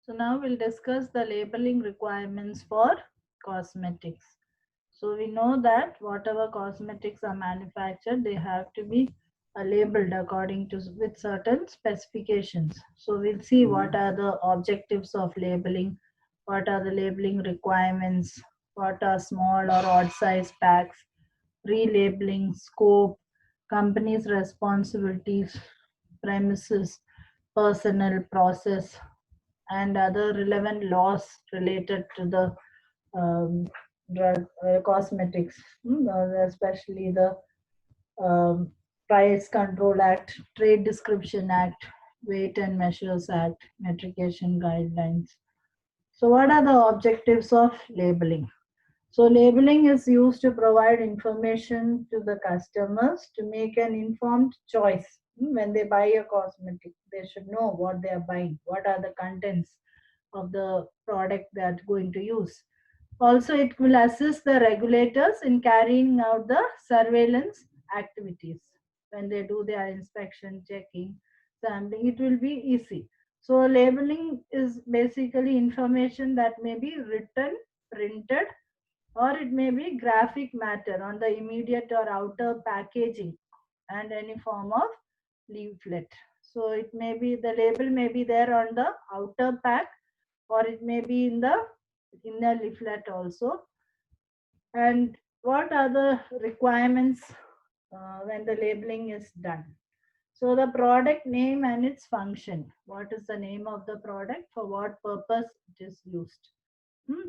So now we'll discuss the labeling requirements for cosmetics. So we know that whatever cosmetics are manufactured, they have to be labeled according to with certain specifications. So we'll see what are the objectives of labeling, what are the labeling requirements, what are small or odd size packs, relabeling, scope, company's responsibilities, premises, personnel, process, and other relevant laws related to the drug cosmetics, especially the um, Price Control Act, Trade Description Act, Weight and Measures Act, Metrication Guidelines. So, what are the objectives of labeling? So, labeling is used to provide information to the customers to make an informed choice. When they buy a cosmetic, they should know what they are buying, what are the contents of the product they are going to use. Also, it will assist the regulators in carrying out the surveillance activities. When they do their inspection, checking, sampling, it will be easy. So, labeling is basically information that may be written, printed, or it may be graphic matter on the immediate or outer packaging and any form of leaflet. So, it may be the label may be there on the outer pack, or it may be in the inner leaflet also. And what are the requirements when the labeling is done? So the product name and its function. What is the name of the product? For what purpose it is used?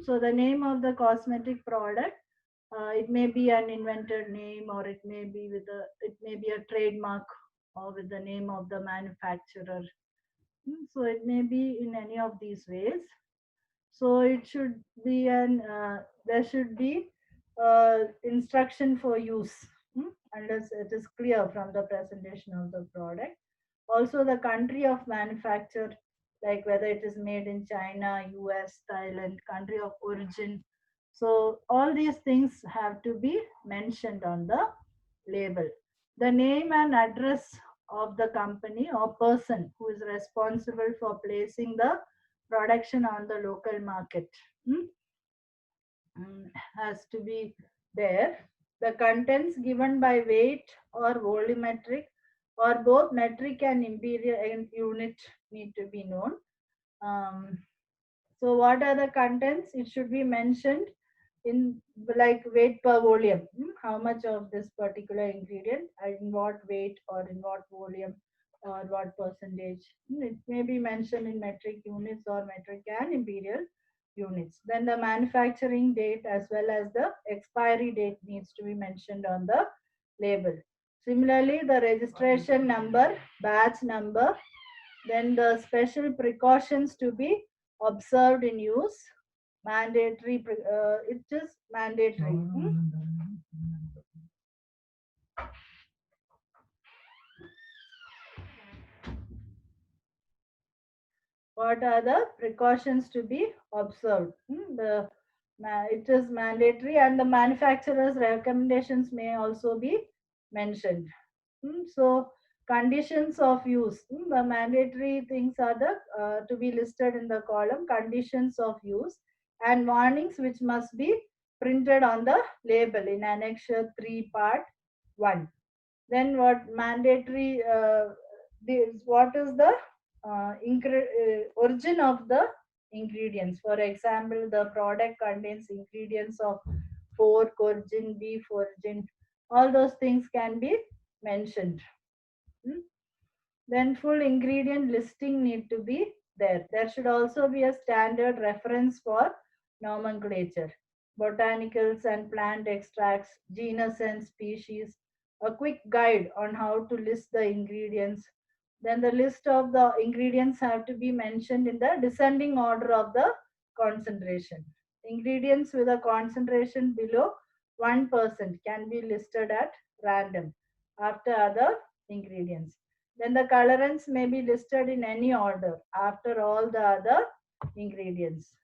So the name of the cosmetic product, it may be an invented name, or it may be a trademark, or with the name of the manufacturer. So it may be in any of these ways. So it should be there should be instruction for use, unless it is clear from the presentation of the product. Also the country of manufacture, like whether it is made in China, US, Thailand, country of origin. So all these things have to be mentioned on the label. The name and address of the company or person who is responsible for placing the production on the local market, hmm, has to be there. The contents given by weight or volumetric or both metric and imperial unit need to be known. Um, so what are the contents? It should be mentioned in like weight per volume. How much of this particular ingredient, in what weight or in what volume or what percentage. It may be mentioned in metric units or metric and imperial units. Then the manufacturing date as well as the expiry date needs to be mentioned on the label. Similarly, the registration number, batch number, then the special precautions to be observed in use. Mandatory, it is mandatory. What are the precautions to be observed? It is mandatory, and the manufacturer's recommendations may also be mentioned. So conditions of use. The mandatory things are the to be listed in the column conditions of use and warnings which must be printed on the label in annexure 3 part 1. Then what mandatory what is the origin of the ingredients. For example, the product contains ingredients of pork origin, beef origin, all those things can be mentioned. Hmm. Then full ingredient listing need to be there. There should also be a standard reference for nomenclature, botanicals and plant extracts, genus and species, a quick guide on how to list the ingredients. Then the list of the ingredients have to be mentioned in the descending order of the concentration. Ingredients with a concentration below 1% can be listed at random after other ingredients. Then the colorants may be listed in any order after all the other ingredients.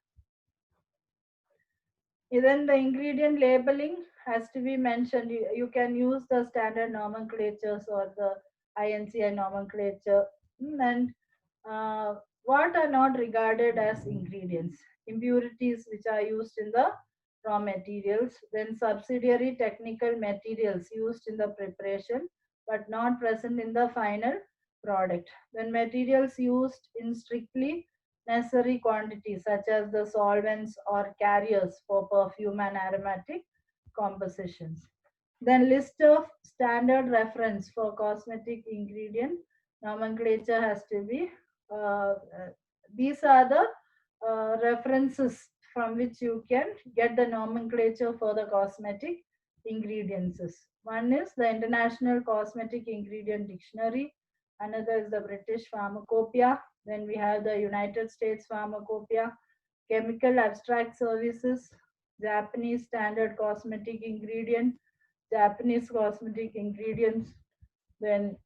Then the ingredient labeling has to be mentioned. You can use the standard nomenclatures or the INCI nomenclature. And what are not regarded as ingredients? Impurities which are used in the raw materials, then subsidiary technical materials used in the preparation but not present in the final product. Then materials used in strictly necessary quantities such as the solvents or carriers for perfume and aromatic compositions. Then list of standard reference for cosmetic ingredient nomenclature has to be these are the references from which you can get the nomenclature for the cosmetic ingredients. One is the International Cosmetic Ingredient Dictionary, another is the British Pharmacopoeia, then we have the United States Pharmacopoeia, Chemical Abstract Services, Japanese Standard Cosmetic Ingredient, Japanese Cosmetic Ingredients, then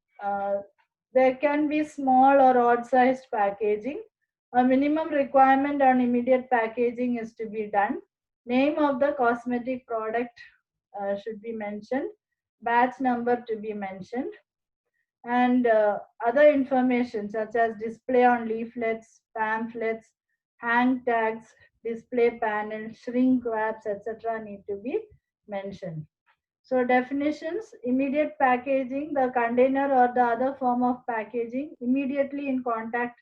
there can be small or odd sized packaging. A minimum requirement on immediate packaging is to be done. Name of the cosmetic product should be mentioned. Batch number to be mentioned. And other information such as display on leaflets, pamphlets, hang tags, display panel, shrink wraps, etc. need to be mentioned. So definitions: immediate packaging, the container or the other form of packaging immediately in contact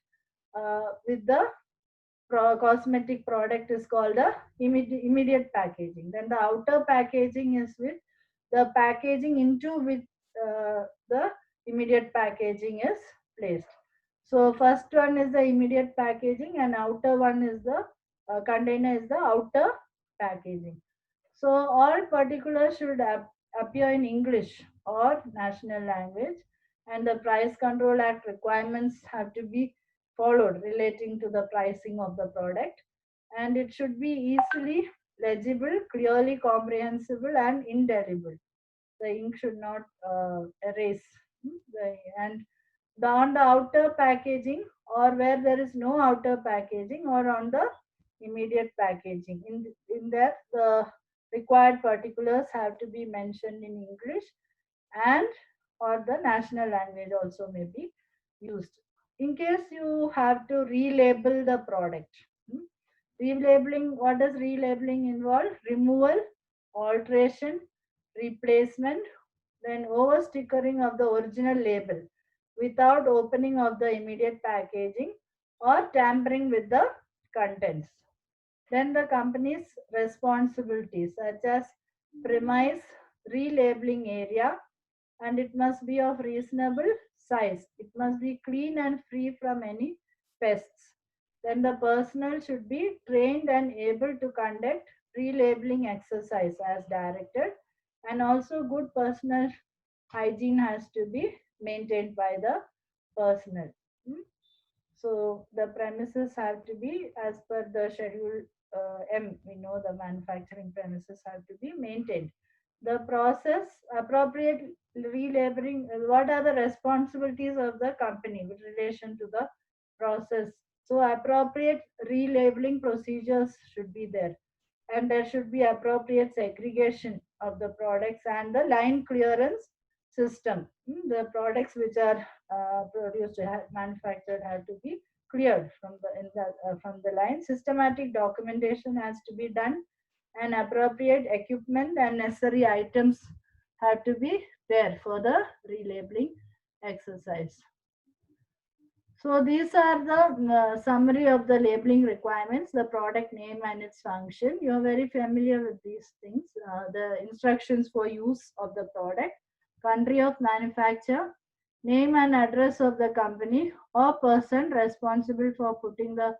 with the cosmetic product is called the immediate packaging. Then the outer packaging is with the packaging into which the immediate packaging is placed. So first one is the immediate packaging and outer one is the container is the outer packaging. So all particulars should appear in English or national language, and the Price Control Act requirements have to be followed relating to the pricing of the product, and it should be easily legible, clearly comprehensible, and indelible. The ink should not erase. And on the outer packaging, or where there is no outer packaging, or on the immediate packaging, in there the required particulars have to be mentioned in English and or the national language also may be used. In case you have to relabel the product, relabeling, what does relabeling involve? Removal, alteration, replacement, then over stickering of the original label without opening of the immediate packaging or tampering with the contents. Then the company's responsibilities such as premise, relabeling area, and it must be of reasonable size. It must be clean and free from any pests. Then the personnel should be trained and able to conduct relabeling exercise as directed, and also good personal hygiene has to be maintained by the personnel. So the premises have to be as per the schedule M. We know the manufacturing premises have to be maintained. The process, appropriate relabeling. What are the responsibilities of the company with relation to the process? So appropriate relabeling procedures should be there, and there should be appropriate segregation of the products and the line clearance system. The products which are produced, manufactured, have to be cleared from from the line. Systematic documentation has to be done, and appropriate equipment and necessary items have to be there for the relabeling exercise. So these are the summary of the labeling requirements, the product name and its function. You are very familiar with these things. The instructions for use of the product, country of manufacture, name and address of the company or person responsible for putting the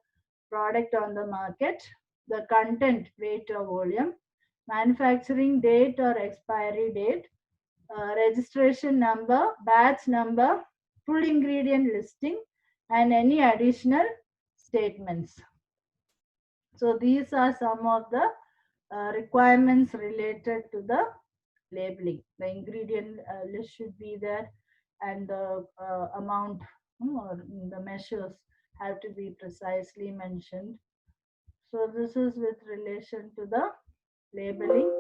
product on the market, the content, weight or volume, manufacturing date or expiry date, registration number, batch number, full ingredient listing, and any additional statements. So these are some of the requirements related to the labeling. The ingredient list should be there, and the amount or the measures have to be precisely mentioned. So this is with relation to the labeling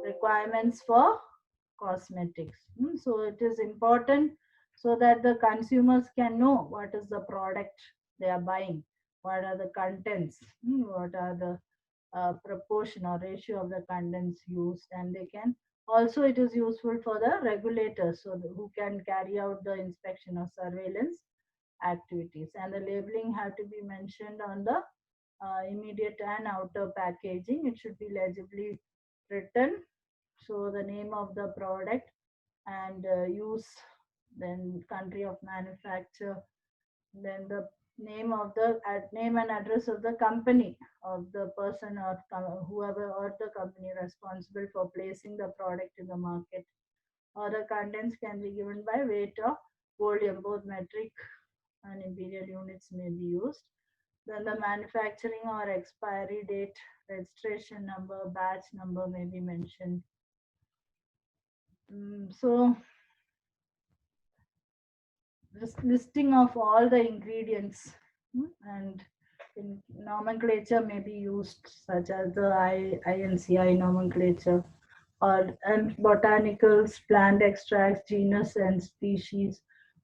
requirements for cosmetics. So it is important so that the consumers can know what is the product they are buying, what are the contents, what are the proportion or ratio of the contents used, and they can also, it is useful for the regulators, so who can carry out the inspection or surveillance activities. And the labeling have to be mentioned on the immediate and outer packaging. It should be legibly written, so the name of the product and use, then country of manufacture, then the name and address of the company, of the person or whoever, or the company responsible for placing the product in the market. Or the contents can be given by weight or volume, both metric and imperial units may be used. Then the manufacturing or expiry date, registration number, batch number may be mentioned. So this listing of all the ingredients, and in nomenclature may be used, such as the INCI nomenclature, or and botanicals, plant extracts, genus and species.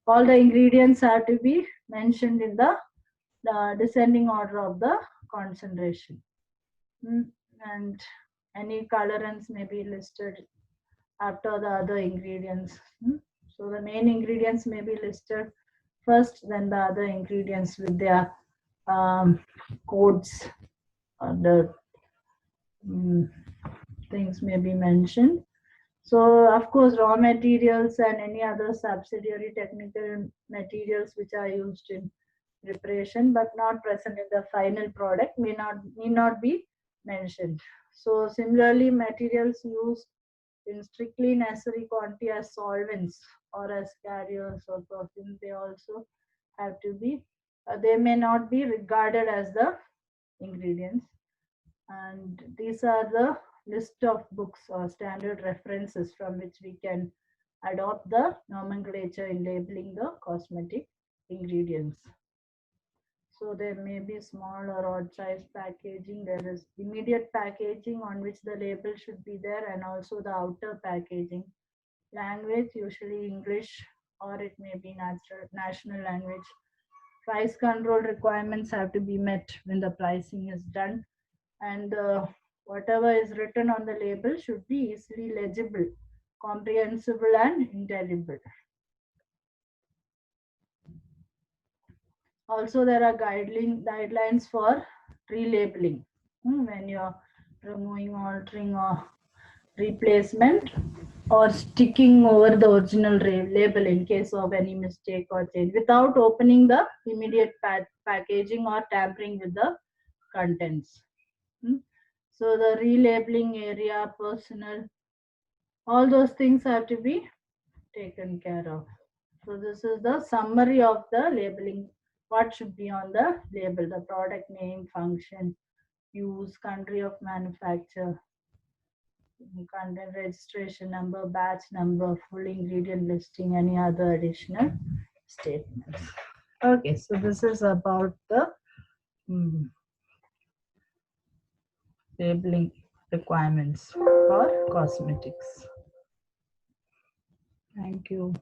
All the ingredients have to be mentioned in the descending order of the concentration. And any colorants may be listed after the other ingredients. So the main ingredients may be listed first, then the other ingredients with their codes or the things may be mentioned. So of course, raw materials and any other subsidiary technical materials which are used in preparation but not present in the final product need not be mentioned. So similarly, materials used in strictly necessary quantity as solvents or as carriers or perfume, they also have to be, they may not be regarded as the ingredients. And these are the list of books or standard references from which we can adopt the nomenclature in labeling the cosmetic ingredients. So there may be small or odd size packaging. There is immediate packaging on which the label should be there, and also the outer packaging. Language, usually English, or it may be national language. Price control requirements have to be met when the pricing is done, and whatever is written on the label should be easily legible, comprehensible and intelligible. Also, there are guidelines for relabeling. When you're removing, altering, or replacement, or sticking over the original label in case of any mistake or change without opening the immediate packaging or tampering with the contents. So the relabeling area, personnel, all those things have to be taken care of. So this is the summary of the labeling. What should be on the label: the product name, function, use, country of manufacture, content, registration number, batch number, full ingredient listing, any other additional statements. Okay, so this is about the labeling requirements for cosmetics. Thank you.